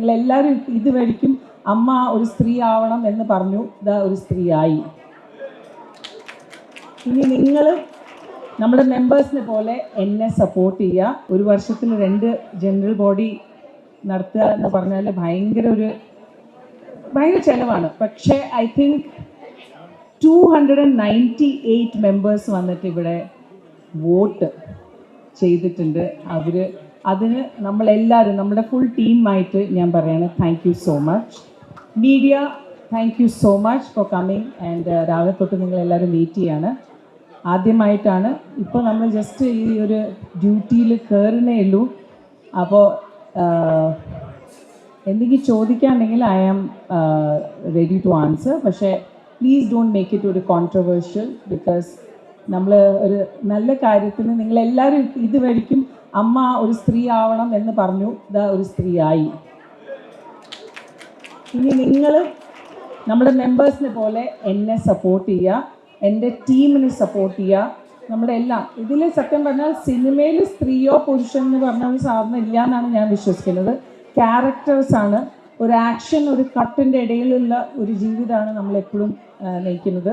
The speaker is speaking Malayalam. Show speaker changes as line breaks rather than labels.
നിങ്ങളെല്ലാവരും ഇതുവഴിക്കും അമ്മ ഒരു സ്ത്രീ ആവണം എന്ന് പറഞ്ഞു, ഇതാ ഒരു സ്ത്രീയായി. ഇനി നിങ്ങൾ നമ്മുടെ മെമ്പേഴ്സിനെ പോലെ എന്നെ സപ്പോർട്ട് ചെയ്യുക. ഒരു വർഷത്തിൽ 2 ജനറൽ ബോഡി നടത്തുക എന്ന് പറഞ്ഞാൽ ഭയങ്കര ചിലവാണ്. പക്ഷേ ഐ തിങ്ക് 298 മെമ്പേഴ്സ് വന്നിട്ട് ഇവിടെ വോട്ട് ചെയ്തിട്ടുണ്ട്. അതിന് നമ്മളെല്ലാവരും നമ്മുടെ ഫുൾ ടീമായിട്ട് ഞാൻ പറയാണ് thank you so much. Media, thank you so much for coming. And രാവിലെ തൊട്ട് നിങ്ങളെല്ലാവരും വെയിറ്റ് ചെയ്യാണ്. ആദ്യമായിട്ടാണ് ഇപ്പോൾ നമ്മൾ ജസ്റ്റ് ഈ ഒരു ഡ്യൂട്ടിയിൽ കയറുന്നേ ഉള്ളൂ. അപ്പോൾ എന്തെങ്കിലും ചോദിക്കാണ്ടെങ്കിൽ I am ready to answer. പക്ഷേ പ്ലീസ് ഡോണ്ട് മേക്ക് ഇറ്റ് ഒരു കോൺട്രവേഴ്ഷ്യൽ. ബിക്കോസ് നമ്മൾ ഒരു നല്ല കാര്യത്തിന് നിങ്ങളെല്ലാവരും ഇതുവഴിക്കും അമ്മ ഒരു സ്ത്രീ ആവണം എന്ന് പറഞ്ഞു, ഇതാ ഒരു സ്ത്രീയായി. ഇനി നിങ്ങൾ നമ്മുടെ മെമ്പേഴ്സിനെ പോലെ എന്നെ സപ്പോർട്ട് ചെയ്യുക, എൻ്റെ ടീമിനെ സപ്പോർട്ട് ചെയ്യുക. നമ്മുടെ എല്ലാം ഇതിൽ സത്യം പറഞ്ഞാൽ സിനിമയിൽ സ്ത്രീയോ പുരുഷനോ എന്ന് പറഞ്ഞ ഒരു സാധനം ഇല്ല എന്നാണ് ഞാൻ വിശ്വസിക്കുന്നത്. ക്യാരക്ടേഴ്സാണ്. ഒരു ആക്ഷൻ, ഒരു കട്ടിൻ്റെ ഇടയിലുള്ള ഒരു ജീവിതമാണ് നമ്മളെപ്പോഴും നയിക്കുന്നത്.